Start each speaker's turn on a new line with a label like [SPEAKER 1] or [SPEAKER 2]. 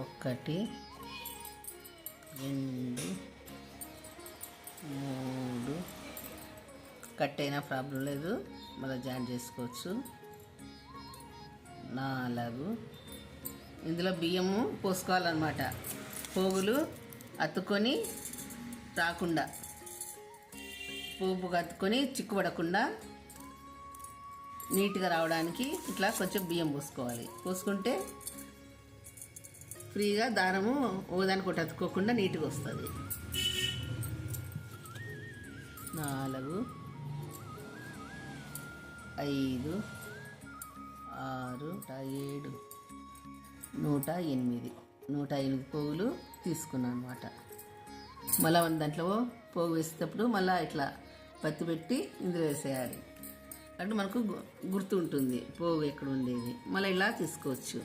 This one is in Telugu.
[SPEAKER 1] ఒకటి, రెండు, మూడు. కట్ అయినా ప్రాబ్లం లేదు, మళ్ళీ జాయిన్ చేసుకోవచ్చు. 4. ఇందులో బియ్యము పోసుకోవాలన్నమాట, పోగులు అతుక్కొని రాకుండా, పోపుగా అతుక్కొని చిక్కుపడకుండా నీట్గా రావడానికి ఇట్లా కొంచెం బియ్యం పోసుకోవాలి. పోసుకుంటే ఫ్రీగా దారము ఓదానికి ఒకటి అతుక్కోకుండా నీట్గా వస్తుంది. 4, 5, 6, 7, 108 పోగులు తీసుకున్నాను అనమాట. మళ్ళీ దాంట్లో పోగు వేసేటప్పుడు మళ్ళీ ఇట్లా పత్తి పెట్టి ఇందులో వేసేయాలి. అంటే మనకు గుర్తు ఉంటుంది పోగు ఎక్కడ ఉండేది. మళ్ళీ ఇలా తీసుకోవచ్చు.